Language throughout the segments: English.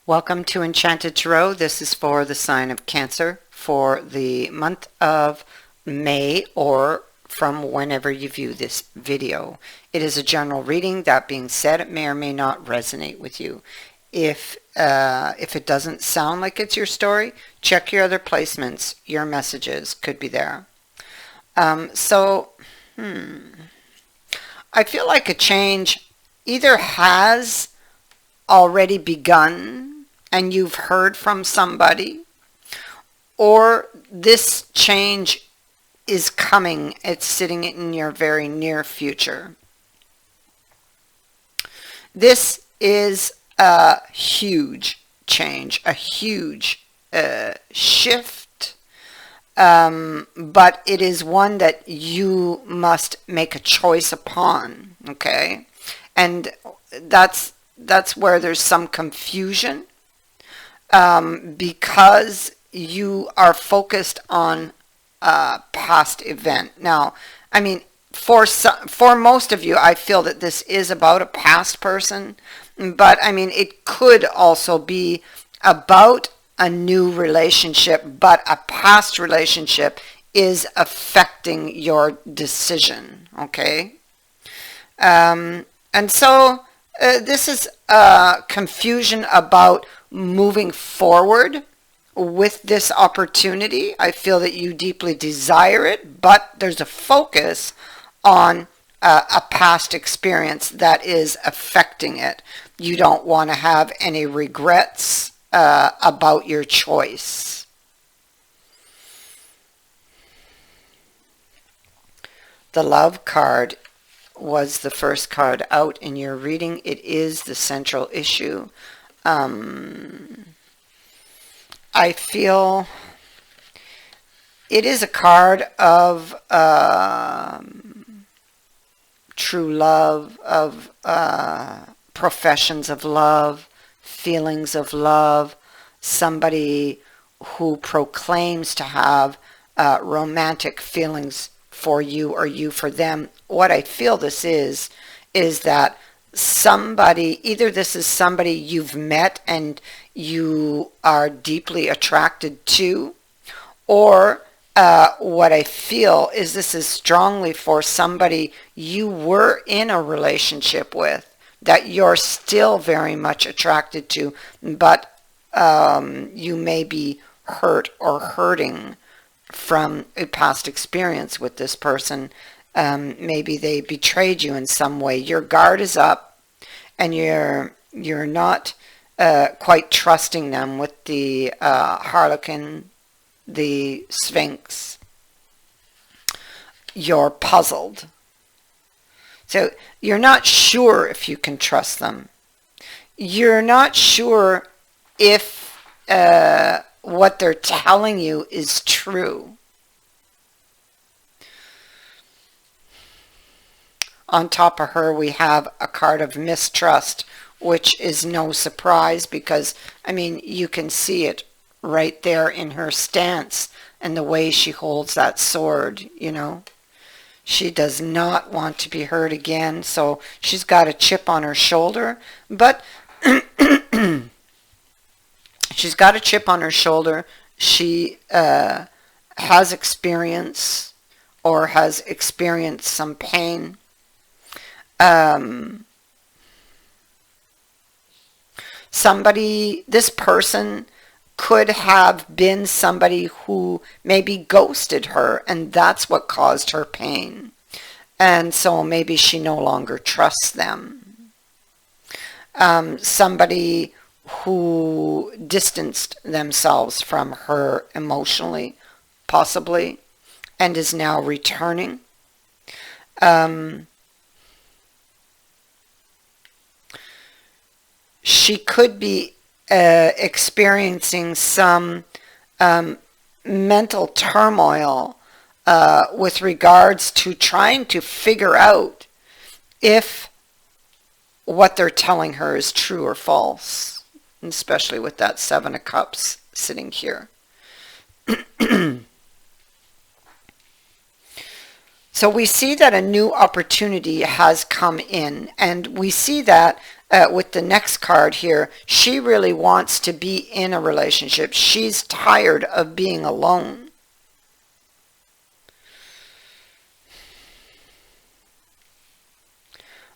Welcome to Enchanted Tarot. This is for the sign of Cancer for the month of May or from whenever you view this video. It is a general reading. That being said, it may or may not resonate with you. If it doesn't sound like it's your story, check your other placements. Your messages could be there. I feel like a change either has already begun and you've heard from somebody, or this change is coming. It's sitting in your very near future. This is a huge change, a huge shift, but it is one that you must make a choice upon, okay? And that's where there's some confusion, because you are focused on a past event. Now, I mean, for most of you, I feel that this is about a past person, but I mean, it could also be about a new relationship, but a past relationship is affecting your decision, okay? And so this is confusion about moving forward with this opportunity. I feel that you deeply desire it, but there's a focus on a past experience that is affecting it. You don't want to have any regrets about your choice. The Love card was the first card out in your reading. It is the central issue. I feel it is a card of true love, of professions of love, feelings of love, somebody who proclaims to have romantic feelings for you or you for them. What I feel this is that somebody, either this is somebody you've met and you are deeply attracted to, or what I feel is this is strongly for somebody you were in a relationship with that you're still very much attracted to, but you may be hurt or hurting from a past experience with this person. Maybe they betrayed you in some way. Your guard is up and you're not quite trusting them with the Harlequin, the Sphinx. You're puzzled. So you're not sure if you can trust them. You're not sure if what they're telling you is true. On top of her, we have a card of mistrust, which is no surprise because, I mean, you can see it right there in her stance and the way she holds that sword, you know. She does not want to be hurt again, so she's got a chip on her shoulder, but she's got a chip on her shoulder. She has experience or has experienced some pain. This person could have been somebody who maybe ghosted her, and that's what caused her pain. And so maybe she no longer trusts them. Somebody who distanced themselves from her emotionally, possibly, and is now returning. She could be experiencing some mental turmoil with regards to trying to figure out if what they're telling her is true or false, especially with that Seven of Cups sitting here. So we see that a new opportunity has come in, and we see that with the next card here, she really wants to be in a relationship. She's tired of being alone.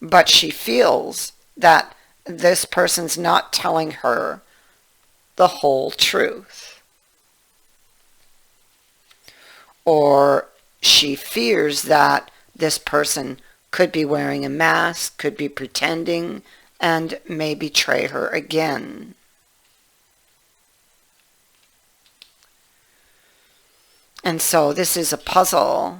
But she feels that this person's not telling her the whole truth. Or she fears that this person could be wearing a mask, could be pretending, and may betray her again. And so this is a puzzle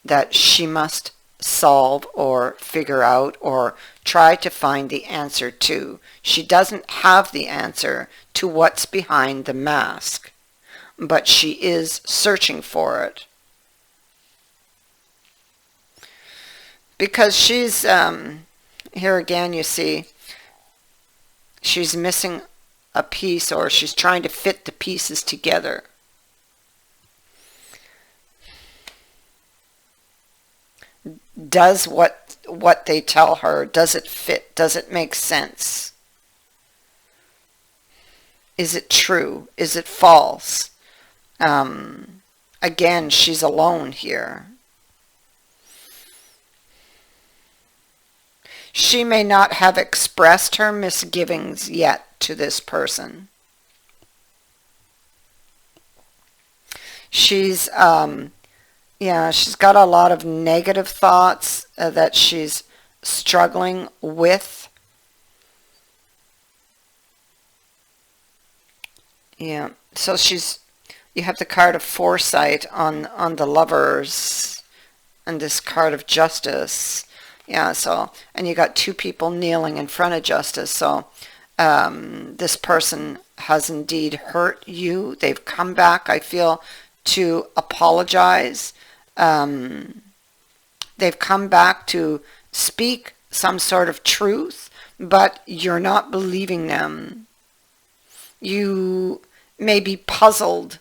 that she must solve or figure out or try to find the answer to. She doesn't have the answer to what's behind the mask, but she is searching for it. Because she's, here again you see, she's missing a piece, or she's trying to fit the pieces together. Does what they tell her, does it fit? Does it make sense? Is it true? Is it false? Again, she's alone here. She may not have expressed her misgivings yet to this person. She's she's got a lot of negative thoughts that she's struggling with. Yeah, so you have the card of foresight on the Lovers and this card of justice. Yeah, so, and you got two people kneeling in front of justice. So this person has indeed hurt you. They've come back, I feel, to apologize. They've come back to speak some sort of truth, but you're not believing them. You may be puzzled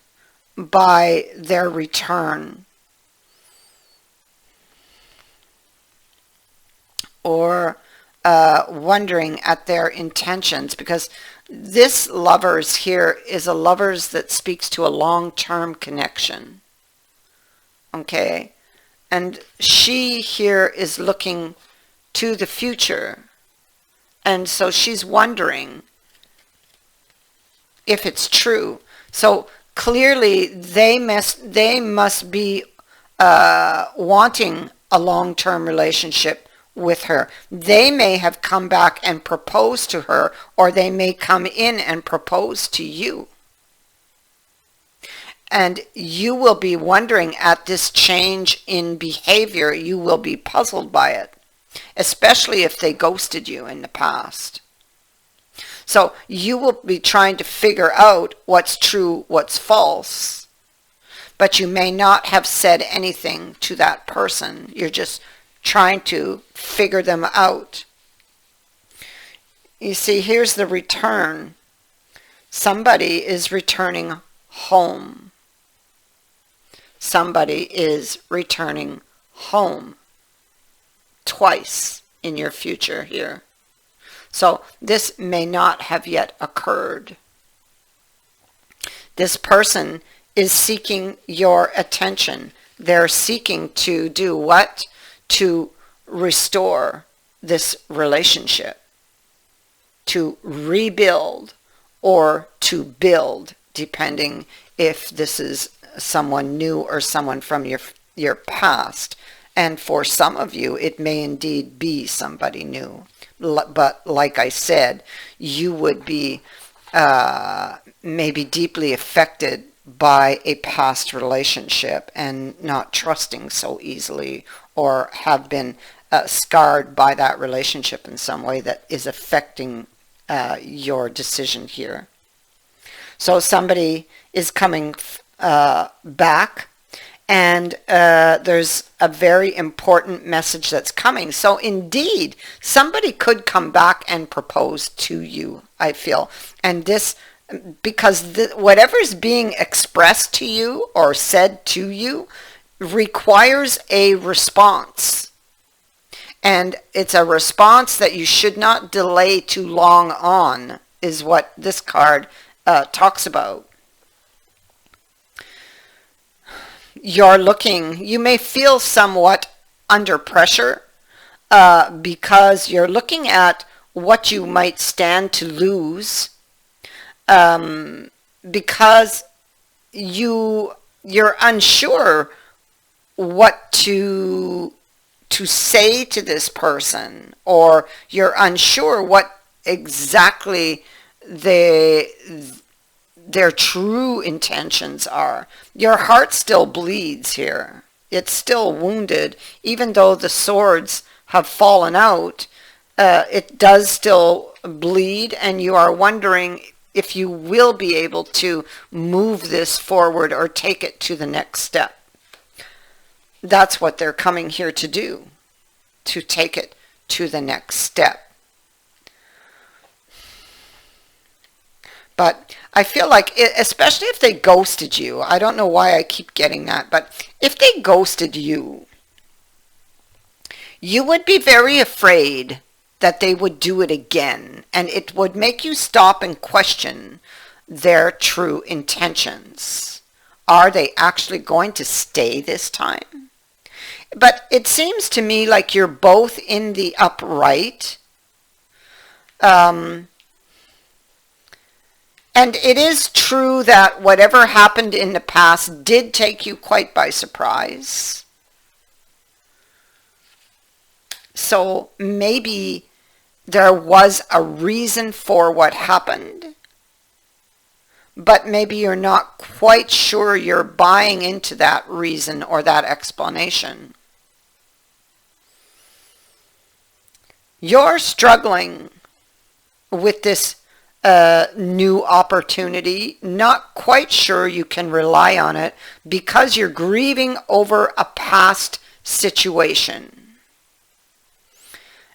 by their return, or wondering at their intentions, because this Lovers here is a Lovers that speaks to a long-term connection. Okay, and she here is looking to the future, and so she's wondering if it's true. So clearly they must be wanting a long-term relationship with her. They may have come back and proposed to her, or they may come in and propose to you. And you will be wondering at this change in behavior. You will be puzzled by it, especially if they ghosted you in the past. So you will be trying to figure out what's true, what's false, but you may not have said anything to that person. You're just trying to figure them out. You see, here's the return. Somebody is returning home. Somebody is returning home twice in your future here. So this may not have yet occurred. This person is seeking your attention. They're seeking to do what? To restore this relationship, to rebuild or to build, depending if this is someone new or someone from your past. And for some of you, it may indeed be somebody new. But like I said, you would be maybe deeply affected by a past relationship and not trusting so easily, or have been scarred by that relationship in some way that is affecting your decision here. So somebody is coming back, and there's a very important message that's coming. So indeed, somebody could come back and propose to you, I feel. And this, because whatever's being expressed to you or said to you requires a response. And it's a response that you should not delay too long on, is what this card talks about. You may feel somewhat under pressure because you're looking at what you might stand to lose, because you're unsure what to say to this person, or you're unsure what exactly their true intentions are. Your heart still bleeds here. It's still wounded, even though the swords have fallen out. It does still bleed, and you are wondering if you will be able to move this forward or take it to the next step. That's what they're coming here to do, to take it to the next step. But I feel like, especially if they ghosted you, I don't know why I keep getting that, but if they ghosted you, you would be very afraid that they would do it again, and it would make you stop and question their true intentions. Are they actually going to stay this time? But it seems to me like you're both in the upright. And it is true that whatever happened in the past did take you quite by surprise. So maybe there was a reason for what happened, but maybe you're not quite sure you're buying into that reason or that explanation. You're struggling with this new opportunity, not quite sure you can rely on it because you're grieving over a past situation.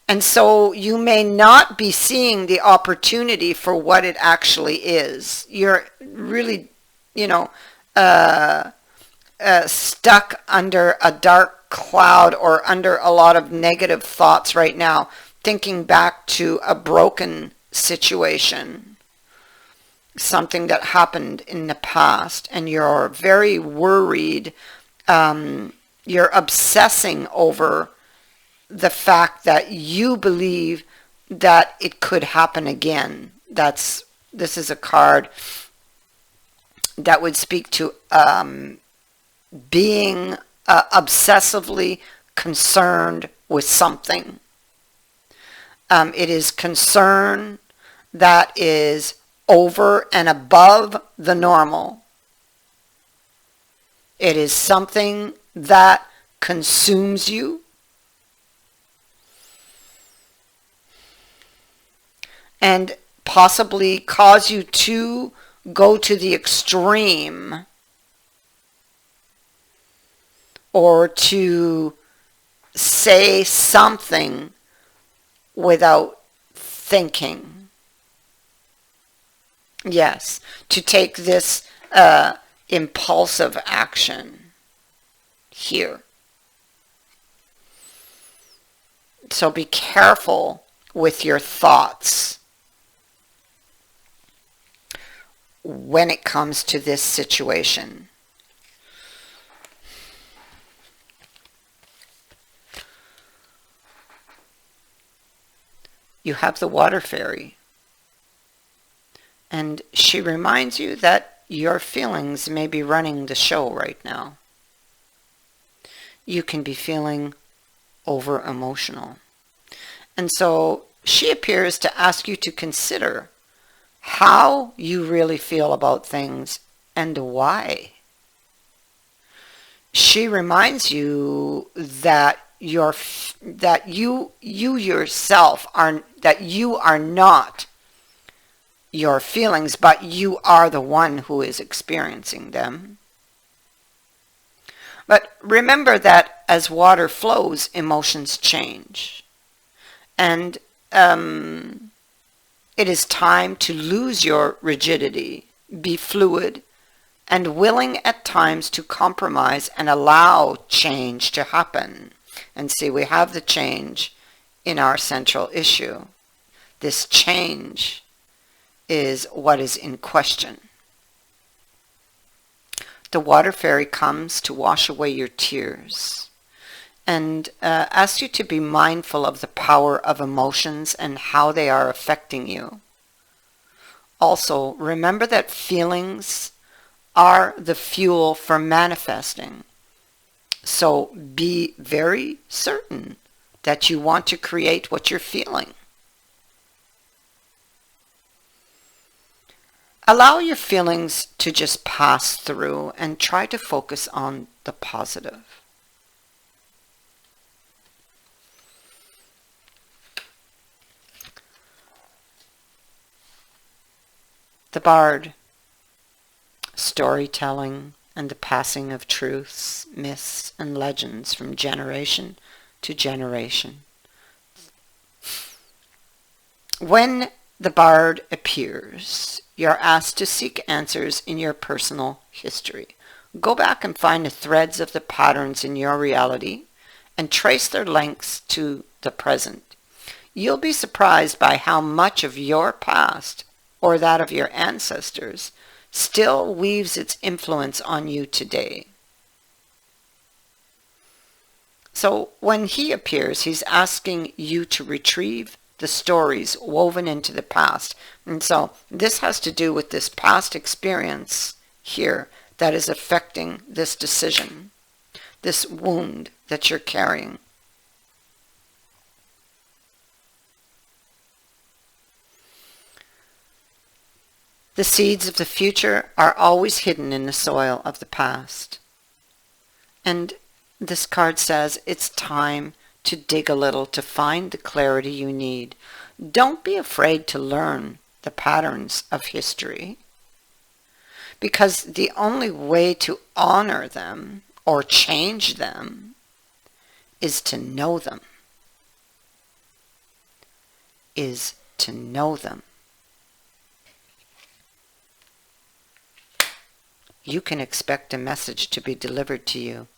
And so you may not be seeing the opportunity for what it actually is. You're really, stuck under a dark cloud or under a lot of negative thoughts right now, thinking back to a broken situation, something that happened in the past, and you're very worried. You're obsessing over the fact that you believe that it could happen again. This is a card that would speak to being obsessively concerned with something. It is concern that is over and above the normal. It is something that consumes you. And possibly cause you to go to the extreme, or to say something without thinking. Yes, to take this impulsive action here. So be careful with your thoughts when it comes to this situation. You have the water fairy, and she reminds you that your feelings may be running the show right now. You can be feeling over emotional. And so she appears to ask you to consider how you really feel about things and why. She reminds you that you yourself are not your feelings, but you are the one who is experiencing them. But remember that as water flows, emotions change. And it is time to lose your rigidity, be fluid, and willing at times to compromise and allow change to happen. And see, we have the change in our central issue. This change is what is in question. The water fairy comes to wash away your tears and asks you to be mindful of the power of emotions and how they are affecting you. Also, remember that feelings are the fuel for manifesting. So be very certain that you want to create what you're feeling. Allow your feelings to just pass through and try to focus on the positive. The Bard, storytelling and the passing of truths, myths, and legends from generation to generation. When the Bard appears, you're asked to seek answers in your personal history. Go back and find the threads of the patterns in your reality and trace their links to the present. You'll be surprised by how much of your past, or that of your ancestors, still weaves its influence on you today. So when he appears, he's asking you to retrieve the stories woven into the past. And so this has to do with this past experience here that is affecting this decision, this wound that you're carrying. The seeds of the future are always hidden in the soil of the past. And this card says it's time to dig a little to find the clarity you need. Don't be afraid to learn the patterns of history, because the only way to honor them or change them is to know them. Is to know them. You can expect a message to be delivered to you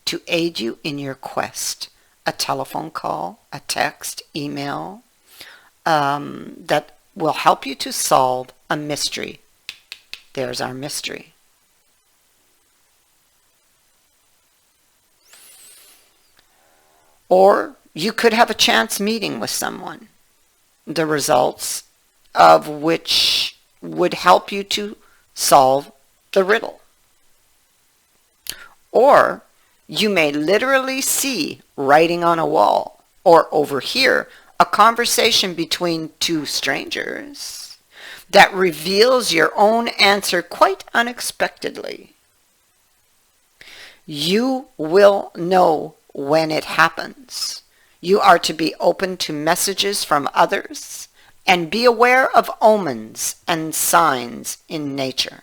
to aid you in your quest. A telephone call, a text, email, that will help you to solve a mystery. There's our mystery. Or you could have a chance meeting with someone, the results of which would help you to solve the riddle. Or you may literally see writing on a wall or overhear a conversation between two strangers that reveals your own answer quite unexpectedly. You will know when it happens. You are to be open to messages from others and be aware of omens and signs in nature.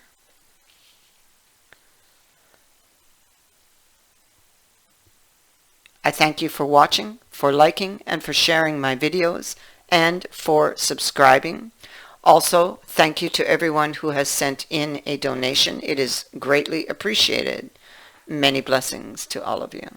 I thank you for watching, for liking, and for sharing my videos, and for subscribing. Also, thank you to everyone who has sent in a donation. It is greatly appreciated. Many blessings to all of you.